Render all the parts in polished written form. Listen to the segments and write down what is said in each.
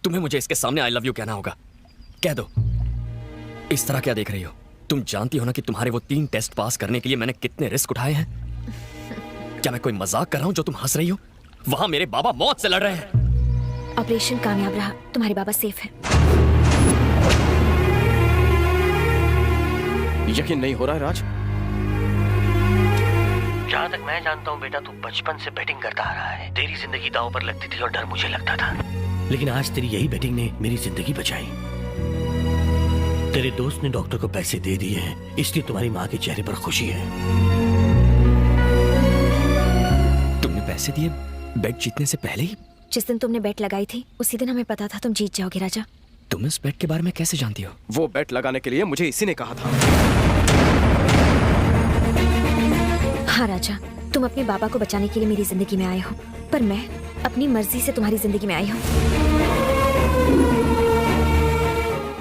तुम्हें मुझे इसके सामने आई लव यू कहना होगा। कह दो। इस तरह क्या देख रही हो? तुम जानती हो ना कि तुम्हारे वो 3 टेस्ट पास करने के लिए मैंने कितने रिस्क उठाए हैं। क्या मैं कोई मजाक कर रहा हूं जो तुम हंस रही हो? वहां मेरे बाबा मौत से लड़ रहे हैं। ऑपरेशन कामयाब रहा, तुम्हारे बाबा सेफ हैं। यकीन नहीं हो रहा है राज। जहाँ तक मैं जानता हूँ बेटा, तू बचपन से बैटिंग करता आ रहा है। तेरी जिंदगी दांव पर लगती थी और डर मुझे लगता था, लेकिन आज तेरी यही बैटिंग ने मेरी जिंदगी बचाई। तेरे दोस्त ने डॉक्टर को पैसे दे दिए हैं, इसलिए तुम्हारी माँ के चेहरे पर खुशी है। तुमने पैसे दिए बेट जीतने से पहले ही? जिस दिन तुमने बेट लगाई थी उसी दिन हमें पता था तुम जीत जाओगे राजा। तुम इस बेट के बारे में कैसे जानती हो? वो बेट लगाने के लिए मुझे इसी ने कहा था। हाँ राजा, तुम अपने बाबा को बचाने के लिए मेरी जिंदगी में आए हो, पर मैं अपनी मर्जी से तुम्हारी जिंदगी में आई हूँ।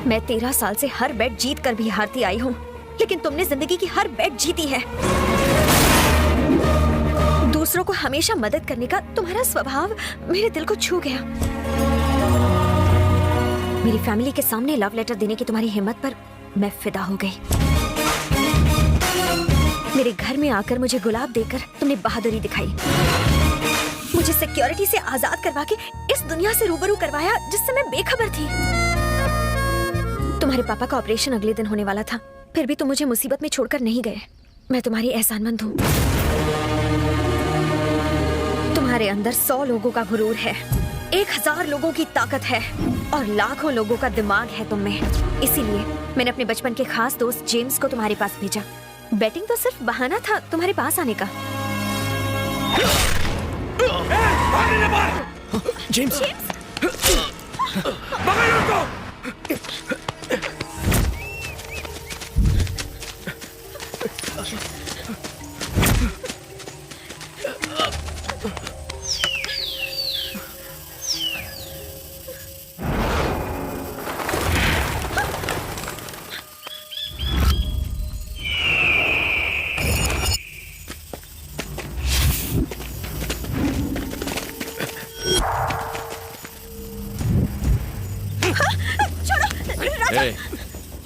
मैं 13 साल से हर बेट जीत कर भी हारती आई हूँ, लेकिन तुमने जिंदगी की हर बेट जीती है। दूसरों को हमेशा मदद करने का तुम्हारा स्वभाव मेरे दिल को छू गया। मेरी फैमिली के सामने लव लेटर देने की तुम्हारी हिम्मत पर मैं फिदा हो गई। मेरे घर में आकर मुझे गुलाब देकर तुमने बहादुरी दिखाई। मुझे सिक्योरिटी से आजाद करवा के इस दुनिया से रूबरू करवाया जिससे मैं बेखबर थी। तुम्हारे पापा का ऑपरेशन अगले दिन होने वाला था, फिर भी तुम मुझे मुसीबत में छोड़कर नहीं गए। मैं तुम्हारी एहसानमंद हूँ। तुम्हारे अंदर 100 लोगों का गुरूर है, 1000 लोगों की ताकत है और लाखों लोगों का दिमाग है तुम में। इसीलिए मैंने अपने बचपन के खास दोस्त जेम्स को तुम्हारे पास भेजा। बैटिंग तो सिर्फ बहाना था तुम्हारे पास आने का। जेम्स!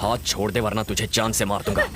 हाथ छोड़ दे वरना तुझे जान से मार दूंगा।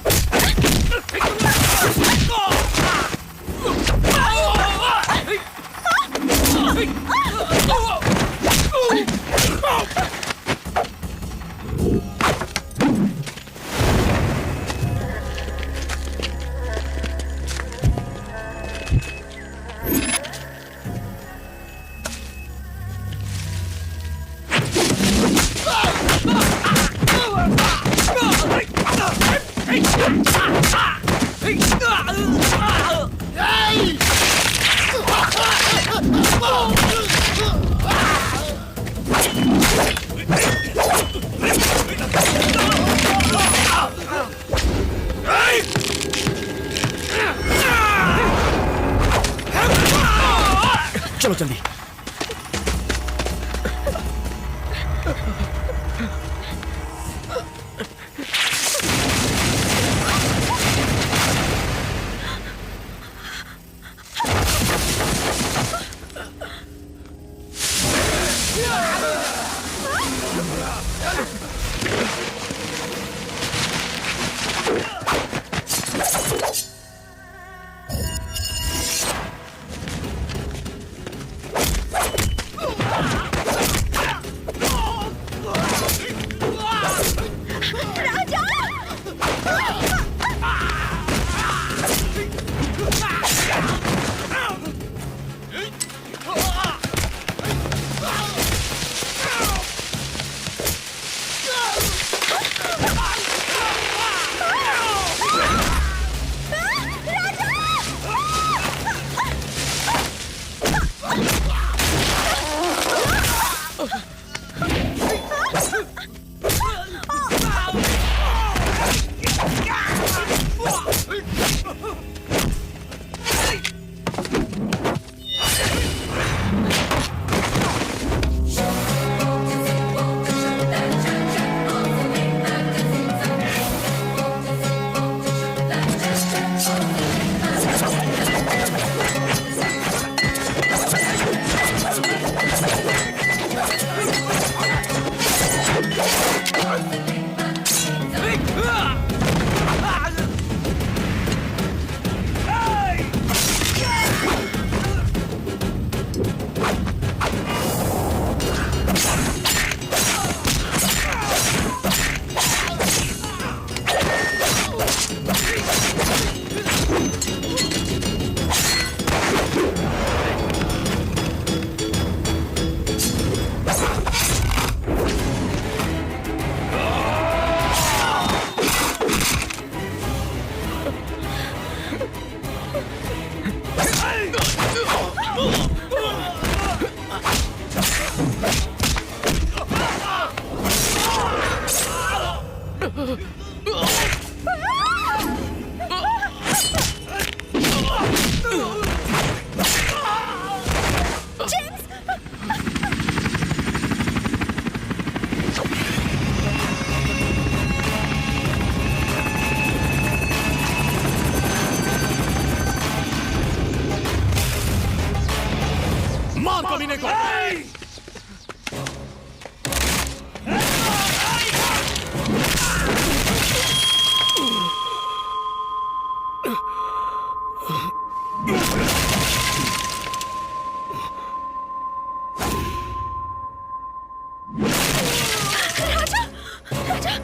चलो जल्दी।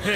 अनु,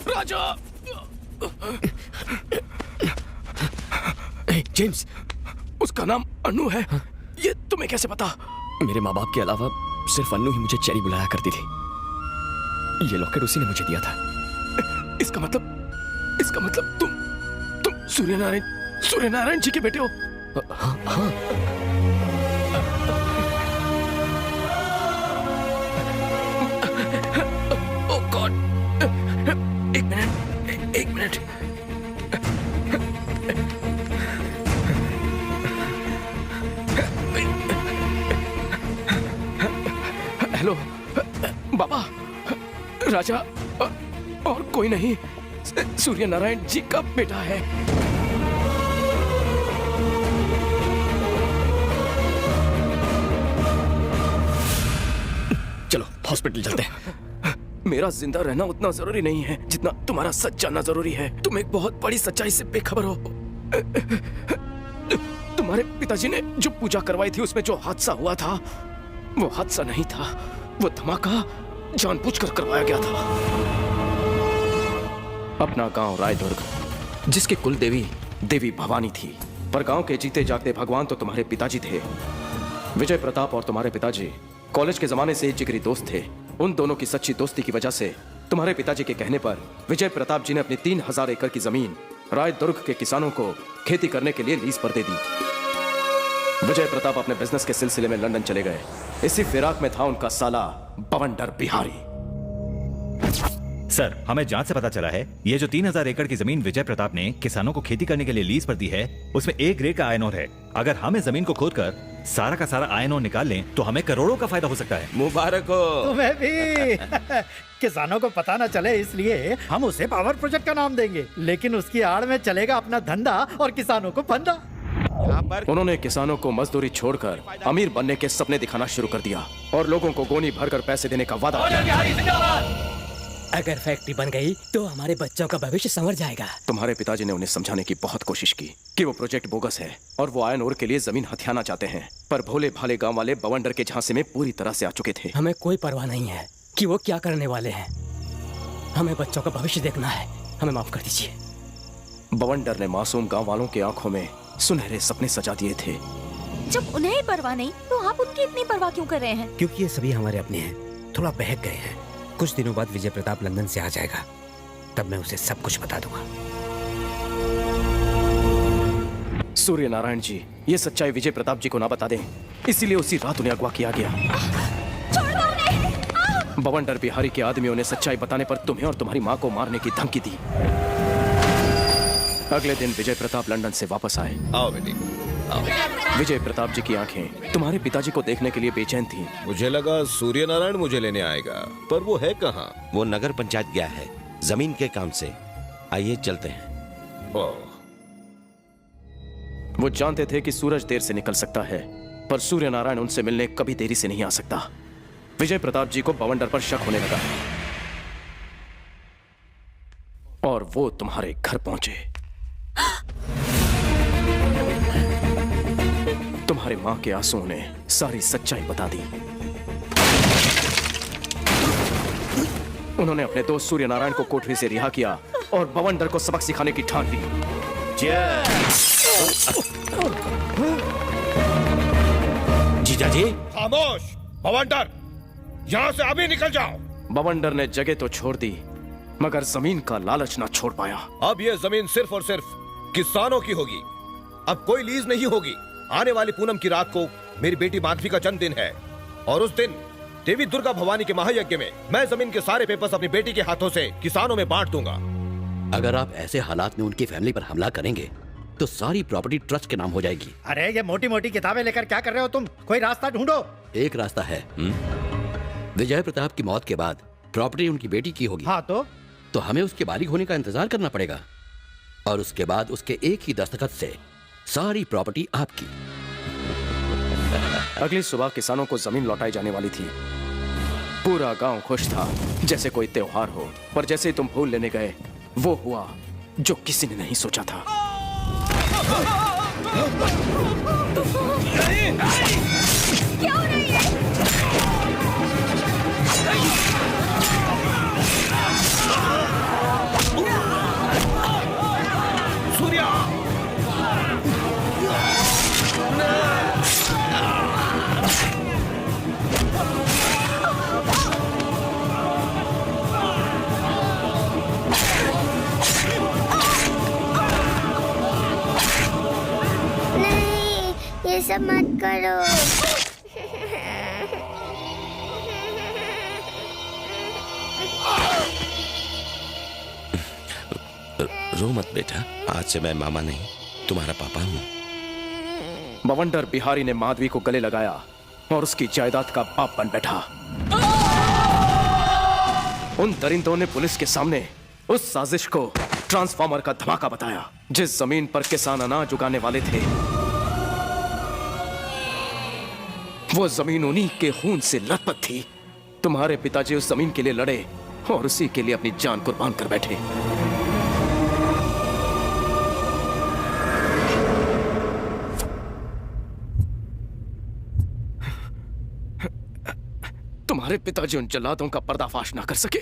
राजा! जेम्स, उसका नाम अनु है। ये तुम्हें कैसे पता? मेरे माँ बाप के अलावा सिर्फ अन्नू ही मुझे चेरी बुलाया करती थी। ये लॉकेट उसी ने मुझे दिया था। इसका मतलब तुम सूर्यनारायण जी के बेटे हो। हाँ हाँ। ओह गॉड! एक मिनट। हेलो बाबा, राजा और कोई नहीं, सूर्यनारायण जी का बेटा है। चलो हॉस्पिटल चलते हैं। मेरा जिंदा रहना उतना जरूरी नहीं है जितना तुम्हारा सच जानना जरूरी है। तुम एक बहुत बड़ी सच्चाई से बेखबर हो। तुम्हारे पिताजी ने जो पूजा करवाई थी उसमें जो हादसा हुआ था वो हादसा नहीं था, वो धमाका जानबूझकर करवाया गया था। अपना गांव रायदुर्ग, जिसकी कुल देवी देवी भवानी थी, पर गांव के जीते जागते भगवान तो तुम्हारे पिताजी थे। विजय प्रताप और तुम्हारे पिताजी कॉलेज के जमाने से जिगरी दोस्त थे। उन दोनों की सच्ची दोस्ती की वजह से तुम्हारे पिताजी के कहने पर विजय प्रताप जी ने अपनी 3000 एकड़ की जमीन रायदुर्ग के किसानों को खेती करने के लिए लीज पर दे दी। विजय प्रताप अपने बिजनेस के सिलसिले में लंदन चले गए। इसी फिराक में था उनका साला बवंडर बिहारी। सर, हमें जांच से पता चला है ये जो 3000 एकड़ की जमीन विजय प्रताप ने किसानों को खेती करने के लिए लीज पर दी है, उसमें A ग्रेड का आयरन ओर है। अगर हम इस जमीन को खोदकर सारा का सारा आयरन ओर निकाल लें तो हमें करोड़ों का फायदा हो सकता है। मुबारक हो तुम्हें भी। किसानों को पता न चले इसलिए हम उसे पावर प्रोजेक्ट का नाम देंगे, लेकिन उसकी आड़ में चलेगा अपना धंधा और किसानों को फंदा। उन्होंने किसानों को मजदूरी छोड़कर अमीर बनने के सपने दिखाना शुरू कर दिया और लोगों को गोनी भरकर पैसे देने का वादा किया। अगर फैक्ट्री बन गई तो हमारे बच्चों का भविष्य संवर जाएगा। तुम्हारे पिताजी ने उन्हें समझाने की बहुत कोशिश की कि वो प्रोजेक्ट बोगस है और वो आयरन ओर के लिए जमीन हथियाना चाहते हैं, पर भोले भाले गांव वाले बवंडर के झांसे में पूरी तरह से आ चुके थे। हमें कोई परवाह नहीं है कि वो क्या करने वाले हैं। हमें बच्चों का भविष्य देखना है। हमें माफ कर दीजिए। बवंडर ने मासूम गांव वालों की आंखों में सुनहरे सपने सजा दिए थे। जब उन्हें ही परवाह नहीं तो आप उनकी इतनी परवाह क्यों कर रहे हैं? क्योंकि ये सभी हमारे अपने हैं। थोड़ा बहक गए हैं। कुछ दिनों बाद विजय प्रताप लंदन से आ जाएगा, तब मैं उसे सब कुछ बता दूंगा। सूर्यनारायण जी ये सच्चाई विजय प्रताप जी को ना बता दें, इसीलिए उसी रात उन्हें अगवा किया गया। बवंडर बिहारी के आदमियों ने सच्चाई बताने पर तुम्हें और तुम्हारी माँ को मारने की धमकी दी। अगले दिन विजय प्रताप लंदन से वापस आए। आओ बेटी, विजय प्रताप जी की आंखें तुम्हारे पिताजी को देखने के लिए बेचैन थीं। मुझे लगा सूर्यनारायण मुझे लेने आएगा, पर वो है कहाँ? वो नगर पंचायत गया है जमीन के काम से। आइए चलते हैं। वो जानते थे कि सूरज देर से निकल सकता है, पर सूर्यनारायण उनसे मिलने कभी देरी से नहीं आ सकता। विजय प्रताप जी को बवंडर पर शक होने लगा और वो तुम्हारे घर पहुंचे। तुम्हारी मां के आंसुओं ने सारी सच्चाई बता दी। उन्होंने अपने दोस्त सूर्य नारायण को कोठरी से रिहा किया और बवंडर को सबक सिखाने की ठान ली। जीजा जी, खामोश! बवंडर, यहाँ से अभी निकल जाओ। बवंडर ने जगह तो छोड़ दी मगर जमीन का लालच ना छोड़ पाया। अब ये जमीन सिर्फ और सिर्फ किसानों की होगी। अब कोई लीज नहीं होगी। आने वाली पूनम की रात को मेरी बेटी माधवी का जन्मदिन है और उस दिन देवी दुर्गा भवानी के महायज्ञ में मैं जमीन के सारे पेपर्स अपनी बेटी के हाथों से किसानों में बांट दूंगा। अगर आप ऐसे हालात में उनकी फैमिली पर हमला करेंगे तो सारी प्रॉपर्टी ट्रस्ट के नाम हो जाएगी। अरे ये मोटी मोटी किताबें लेकर क्या कर रहे हो तुम? कोई रास्ता ढूंढो। एक रास्ता है। विजय प्रताप की मौत के बाद प्रॉपर्टी उनकी बेटी की होगी। हाँ तो हमें उसके बालिग होने का इंतजार करना पड़ेगा और उसके बाद उसके एक ही दस्तखत से सारी प्रॉपर्टी आपकी। अगली सुबह किसानों को जमीन लौटाई जाने वाली थी। पूरा गांव खुश था जैसे कोई त्योहार हो, पर जैसे ही तुम फूल लेने गए वो हुआ जो किसी ने नहीं सोचा था। क्या हो रही है? सूर्या! नहीं, ये सब मत करो। रो मत बेटा। आज से मैं मामा नहीं, तुम्हारा पापा हूँ। बवंडर बिहारी ने माधवी को गले लगाया और उसकी जायदाद का बाप बन बैठा। उन दरिंदों ने पुलिस के सामने उस साजिश को ट्रांसफार्मर का धमाका बताया। जिस जमीन पर किसान अनाज उगाने वाले थे वो जमीन उन्हीं के खून से लथपथ थी। तुम्हारे पिताजी उस जमीन के लिए लड़े और उसी के लिए अपनी जान कुर्बान कर बैठे। तुम्हारे पिताजी उन जल्लादों का पर्दाफाश ना कर सके,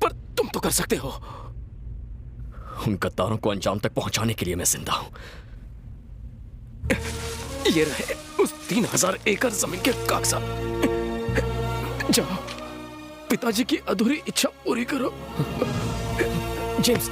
पर तुम तो कर सकते हो। उन गद्दारों को अंजाम तक पहुंचाने के लिए मैं जिंदा हूं। ये रहे उस 3000 एकड़ जमीन के कागजात। जाओ, पिताजी की अधूरी इच्छा पूरी करो। जेम्स,